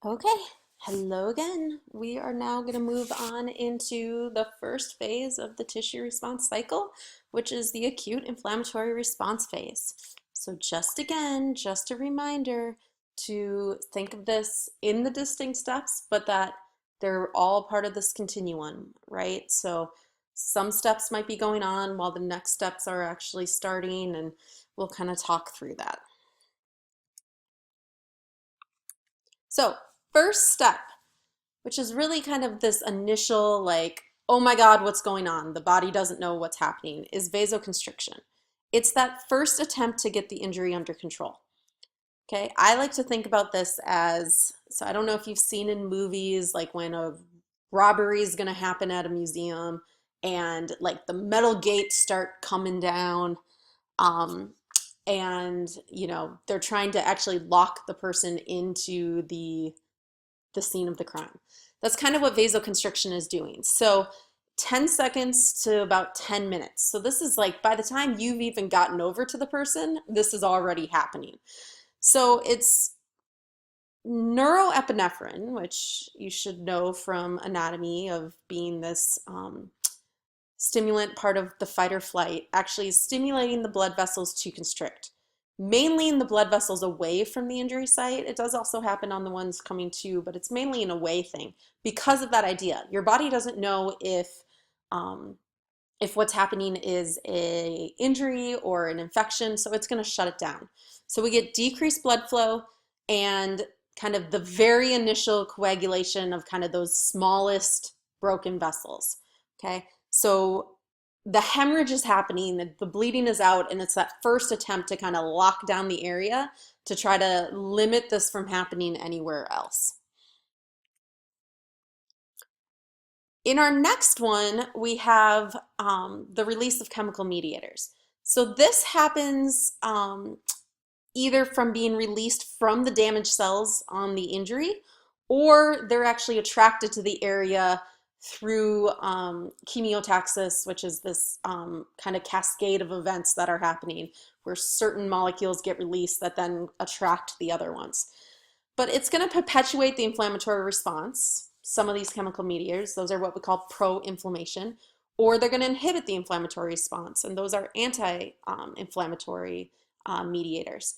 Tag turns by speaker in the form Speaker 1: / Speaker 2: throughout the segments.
Speaker 1: Okay, hello again. We are now going to move on into the first phase of the tissue response cycle, which is the acute inflammatory response phase. So just a reminder to think of this in the distinct steps, but that they're all part of this continuum, right? So some steps might be going on while the next steps are actually starting, and we'll kind of talk through that. So first step, which is really kind of this initial like, oh my God, what's going on? The body doesn't know what's happening, is vasoconstriction. It's that first attempt to get the injury under control. Okay, I like to think about this as, so I don't know if you've seen in movies, like when a robbery is going to happen at a museum and like the metal gates start coming down, um, and they're trying to actually lock the person into the scene of the crime. That's kind of what vasoconstriction is doing. So 10 seconds to about 10 minutes. So this is like by the time you've even gotten over to the person, this is already happening. So it's neuroepinephrine, which you should know from anatomy of being this stimulant part of the fight or flight, actually is stimulating the blood vessels to constrict, mainly in the blood vessels away from the injury site. It does also happen on the ones coming to, but it's mainly an away thing because of that idea. Your body doesn't know if what's happening is a injury or an infection, so it's going to shut it down. So we get decreased blood flow and kind of the very initial coagulation of kind of those smallest broken vessels. Okay, so the hemorrhage is happening, the bleeding is out, and it's that first attempt to kind of lock down the area to try to limit this from happening anywhere else. In our next one, we have the release of chemical mediators. So this happens either from being released from the damaged cells on the injury, or they're actually attracted to the area through chemiotaxis, which is this kind of cascade of events that are happening where certain molecules get released that then attract the other ones. But it's going to perpetuate the inflammatory response. Some of these chemical mediators, those are what we call pro-inflammation, or they're going to inhibit the inflammatory response, and those are anti-inflammatory mediators.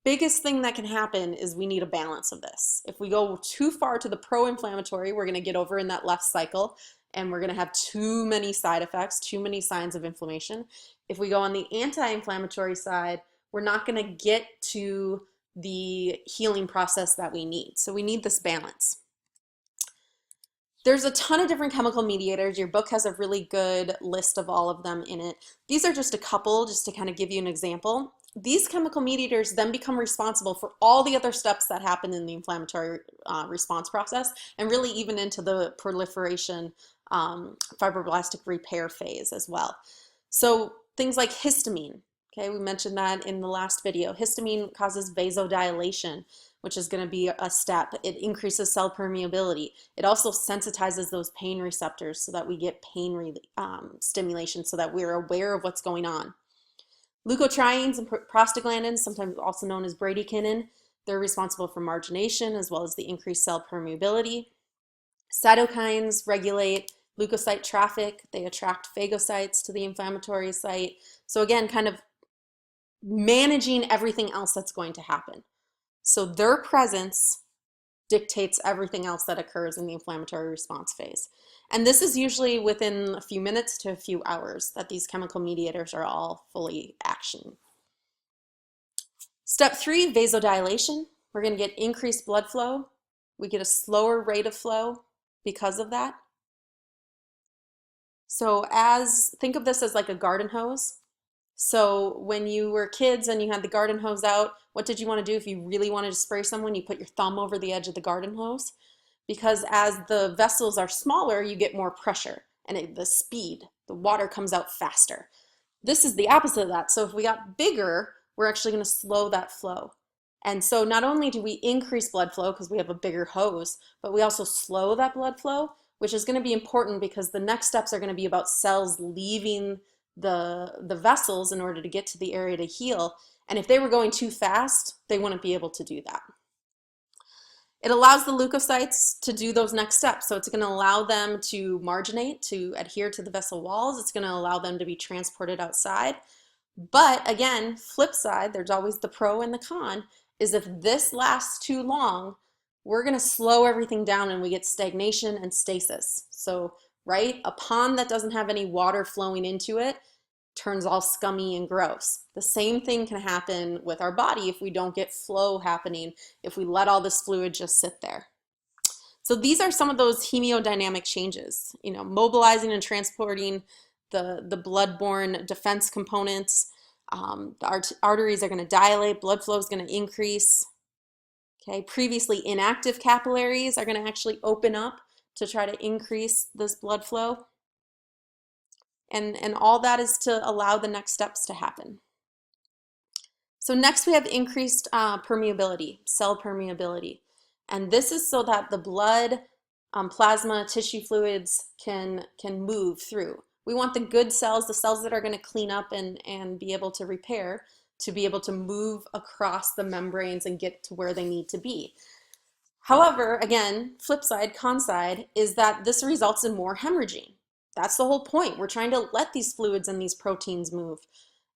Speaker 1: Biggest thing that can happen is we need a balance of this. If we go too far to the pro-inflammatory, we're going to get over in that left cycle and we're going to have too many side effects, too many signs of inflammation. If we go on the anti-inflammatory side, we're not going to get to the healing process that we need. So we need this balance. There's a ton of different chemical mediators. Your book has a really good list of all of them in it. These are just a couple, just to kind of give you an example. These chemical mediators then become responsible for all the other steps that happen in the inflammatory response process, and really even into the proliferation fibroblastic repair phase as well. So things like histamine, okay, we mentioned that in the last video. Histamine causes vasodilation, which is going to be a step. It increases cell permeability. It also sensitizes those pain receptors so that we get pain stimulation so that we're aware of what's going on. Leukotrienes and prostaglandins, sometimes also known as bradykinin, they're responsible for margination as well as the increased cell permeability. Cytokines regulate leukocyte traffic. They attract phagocytes to the inflammatory site. So again, kind of managing everything else that's going to happen. So their presence dictates everything else that occurs in the inflammatory response phase. And this is usually within a few minutes to a few hours that these chemical mediators are all fully action. Step 3, vasodilation. We're going to get increased blood flow. We get a slower rate of flow because of that. So think of this as like a garden hose. So when you were kids and you had the garden hose out, what did you want to do if you really wanted to spray someone? You put your thumb over the edge of the garden hose, because as the vessels are smaller, you get more pressure and the water comes out faster. This is the opposite of that. So if we got bigger, we're actually going to slow that flow. And so not only do we increase blood flow because we have a bigger hose, but we also slow that blood flow, which is going to be important because the next steps are going to be about cells leaving the vessels in order to get to the area to heal. And if they were going too fast, they wouldn't be able to do that. It allows the leukocytes to do those next steps. So it's going to allow them to marginate, to adhere to the vessel walls. It's going to allow them to be transported outside. But again, flip side, there's always the pro and the con, is if this lasts too long, we're going to slow everything down and we get stagnation and stasis. So, right, a pond that doesn't have any water flowing into it turns all scummy and gross. The same thing can happen with our body if we don't get flow happening, if we let all this fluid just sit there. So these are some of those hemodynamic changes, mobilizing and transporting the blood-borne defense components. The arteries are going to dilate, blood flow is going to increase. Okay, previously inactive capillaries are going to actually open up to try to increase this blood flow. And all that is to allow the next steps to happen. So next we have increased permeability, cell permeability. And this is so that the blood, plasma, tissue fluids can move through. We want the good cells, the cells that are going to clean up and be able to repair, to be able to move across the membranes and get to where they need to be. However, again, flip side, con side, is that this results in more hemorrhaging. That's the whole point. We're trying to let these fluids and these proteins move.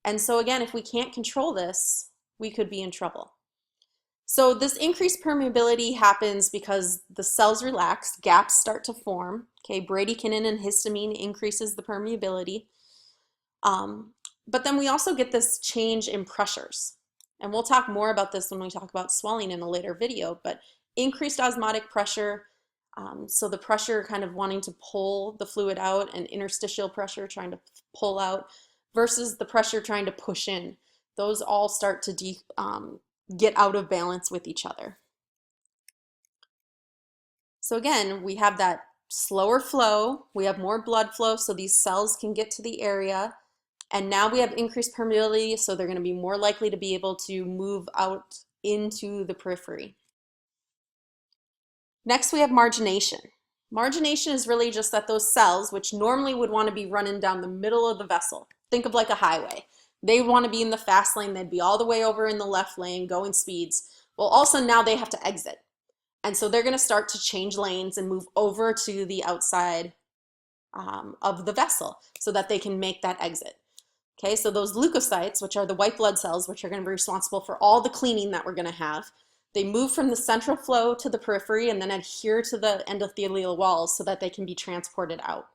Speaker 1: And so again, if we can't control this, we could be in trouble. So this increased permeability happens because the cells relax, gaps start to form. Okay, bradykinin and histamine increases the permeability. But then we also get this change in pressures. And we'll talk more about this when we talk about swelling in a later video, but increased osmotic pressure, so the pressure kind of wanting to pull the fluid out, and interstitial pressure trying to pull out, versus the pressure trying to push in. Those all start to get out of balance with each other. So again, we have that slower flow, we have more blood flow so these cells can get to the area, and now we have increased permeability, so they're going to be more likely to be able to move out into the periphery. Next we have margination. Margination is really just that those cells, which normally would want to be running down the middle of the vessel, think of like a highway. They want to be in the fast lane, they'd be all the way over in the left lane going speeds. Well, all of a sudden now they have to exit. And so they're going to start to change lanes and move over to the outside of the vessel so that they can make that exit. Okay, so those leukocytes, which are the white blood cells, which are going to be responsible for all the cleaning that we're going to have, they move from the central flow to the periphery and then adhere to the endothelial walls so that they can be transported out.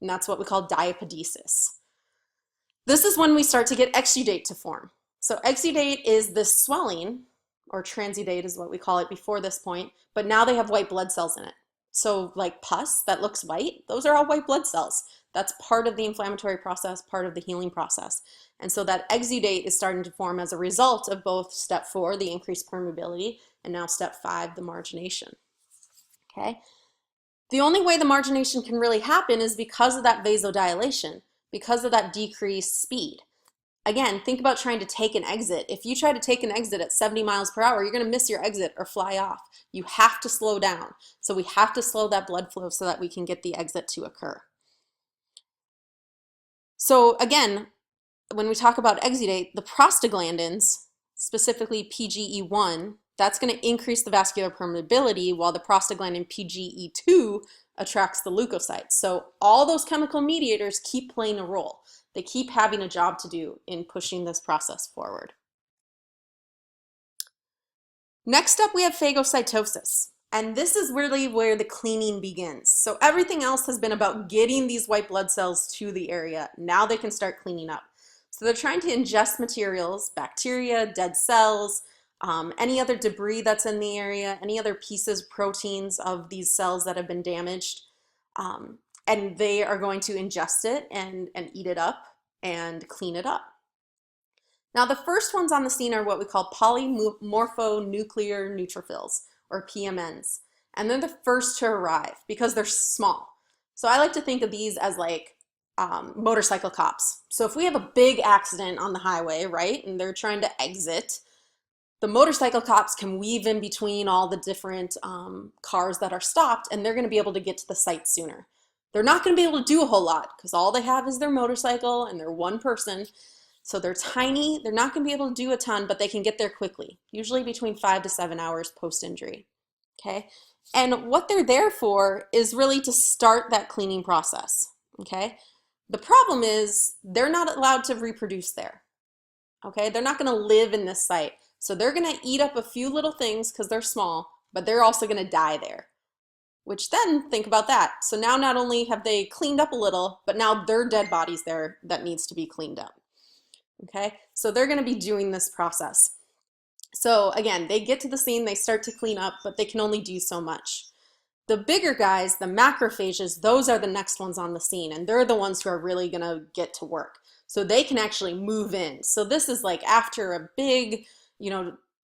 Speaker 1: And that's what we call diapedesis. This is when we start to get exudate to form. So exudate is this swelling, or transudate is what we call it before this point, but now they have white blood cells in it. So like pus that looks white, those are all white blood cells. That's part of the inflammatory process, part of the healing process. And so that exudate is starting to form as a result of both step 4, the increased permeability, and now step 5, the margination. Okay? The only way the margination can really happen is because of that vasodilation, because of that decreased speed. Again, think about trying to take an exit. If you try to take an exit at 70 miles per hour, you're going to miss your exit or fly off. You have to slow down. So we have to slow that blood flow so that we can get the exit to occur. So again, when we talk about exudate, the prostaglandins, specifically PGE1, that's going to increase the vascular permeability, while the prostaglandin PGE2 attracts the leukocytes. So all those chemical mediators keep playing a role. They keep having a job to do in pushing this process forward. Next up, we have phagocytosis. And this is really where the cleaning begins. So everything else has been about getting these white blood cells to the area. Now they can start cleaning up. So they're trying to ingest materials, bacteria, dead cells, any other debris that's in the area, any other pieces, proteins of these cells that have been damaged. And they are going to ingest it and eat it up and clean it up. Now the first ones on the scene are what we call polymorphonuclear neutrophils, or PMNs. And they're the first to arrive because they're small. So I like to think of these as like motorcycle cops. So if we have a big accident on the highway, right, and they're trying to exit, the motorcycle cops can weave in between all the different cars that are stopped, and they're going to be able to get to the site sooner. They're not going to be able to do a whole lot because all they have is their motorcycle and they're one person. So they're tiny, they're not going to be able to do a ton, but they can get there quickly, usually between 5 to 7 hours post-injury. okay? And what they're there for is really to start that cleaning process, okay? The problem is they're not allowed to reproduce there, okay? They're not gonna live in this site. So they're gonna eat up a few little things because they're small, but they're also gonna die there. Which then, think about that. So now not only have they cleaned up a little, but now their dead body's there that needs to be cleaned up, okay? So they're gonna be doing this process. So again, they get to the scene, they start to clean up, but they can only do so much. The bigger guys, the macrophages, those are the next ones on the scene, and they're the ones who are really gonna get to work. So they can actually move in. So this is like after a big,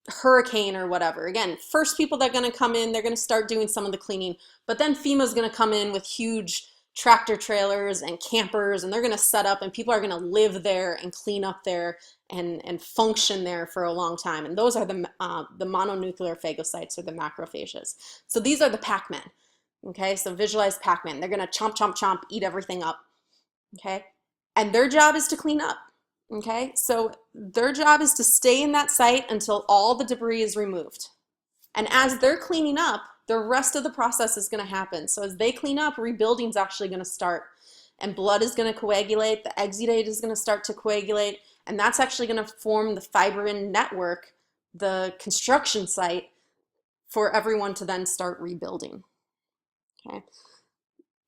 Speaker 1: hurricane or whatever. Again, first people that are gonna come in, they're gonna start doing some of the cleaning, but then FEMA's gonna come in with huge tractor trailers and campers, and they're gonna set up, and people are gonna live there and clean up there and function there for a long time. And those are the mononuclear phagocytes, or the macrophages. So these are the Pac-Men, okay? So visualize Pac-Man. They're gonna chomp, chomp, chomp, eat everything up, okay? And their job is to clean up, okay? So their job is to stay in that site until all the debris is removed. And as they're cleaning up, the rest of the process is gonna happen. So as they clean up, rebuilding is actually gonna start. And blood is gonna coagulate, the exudate is gonna start to coagulate, and that's actually gonna form the fibrin network, the construction site, for everyone to then start rebuilding, okay?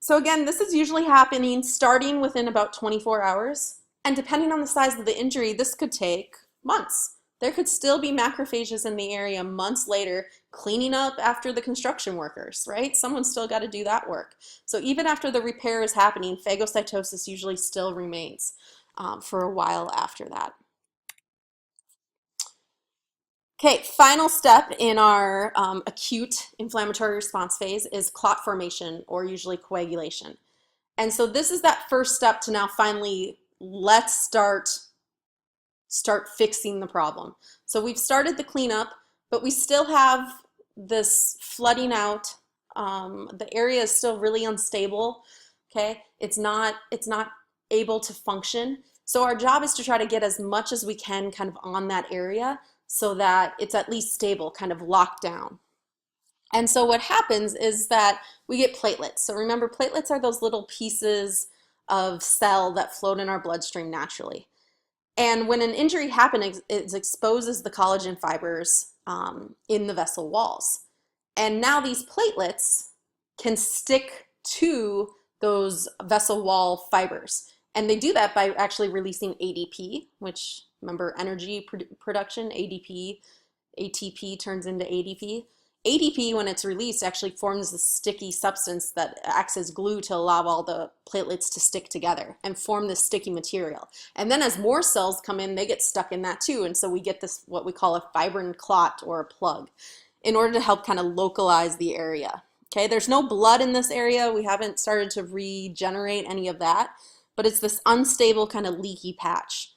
Speaker 1: So again, this is usually happening starting within about 24 hours. And depending on the size of the injury, this could take months. There could still be macrophages in the area months later cleaning up after the construction workers, right? Someone's still got to do that work. So even after the repair is happening, phagocytosis usually still remains for a while after that. Okay, final step in our acute inflammatory response phase is clot formation, or usually coagulation. And so this is that first step to now finally let's start fixing the problem. So we've started the cleanup, but we still have this flooding out. The area is still really unstable, okay? It's not able to function. So our job is to try to get as much as we can kind of on that area so that it's at least stable, kind of locked down. And so what happens is that we get platelets. So remember, platelets are those little pieces of cell that float in our bloodstream naturally. And when an injury happens, it exposes the collagen fibers in the vessel walls. And now these platelets can stick to those vessel wall fibers. And they do that by actually releasing ADP, which, remember, energy production, ATP turns into ADP. ADP, when it's released, actually forms a sticky substance that acts as glue to allow all the platelets to stick together and form this sticky material. And then as more cells come in, they get stuck in that too. And so we get this, what we call a fibrin clot, or a plug, in order to help kind of localize the area. Okay, there's no blood in this area. We haven't started to regenerate any of that, but it's this unstable kind of leaky patch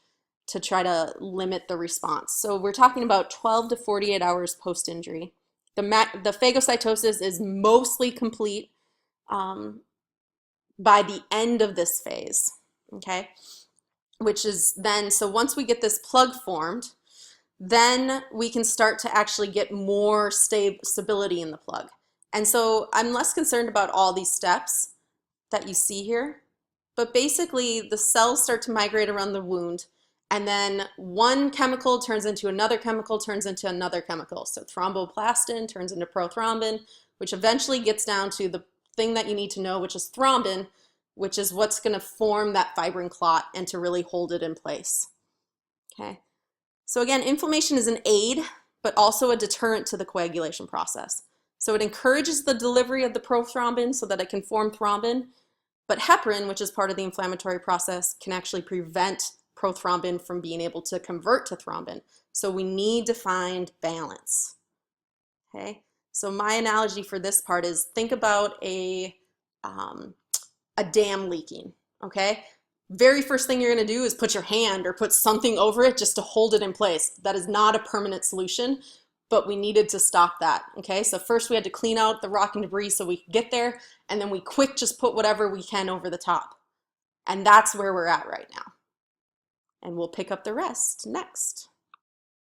Speaker 1: to try to limit the response. So we're talking about 12 to 48 hours post-injury. The phagocytosis is mostly complete by the end of this phase, okay? Which is then, so once we get this plug formed, then we can start to actually get more stability in the plug. And so I'm less concerned about all these steps that you see here, but basically the cells start to migrate around the wound, and then one chemical turns into another chemical, turns into another chemical. So thromboplastin turns into prothrombin, which eventually gets down to the thing that you need to know, which is thrombin, which is what's going to form that fibrin clot and to really hold it in place. Okay. So again, inflammation is an aid, but also a deterrent to the coagulation process. So it encourages the delivery of the prothrombin so that it can form thrombin, but heparin, which is part of the inflammatory process, can actually prevent prothrombin from being able to convert to thrombin. So we need to find balance. Okay, so my analogy for this part is, think about a dam leaking. Okay, very first thing you're going to do is put your hand or put something over it just to hold it in place. That is not a permanent solution, but we needed to stop that. Okay, so first we had to clean out the rock and debris so we could get there, and then we just put whatever we can over the top. And that's where we're at right now. And we'll pick up the rest next.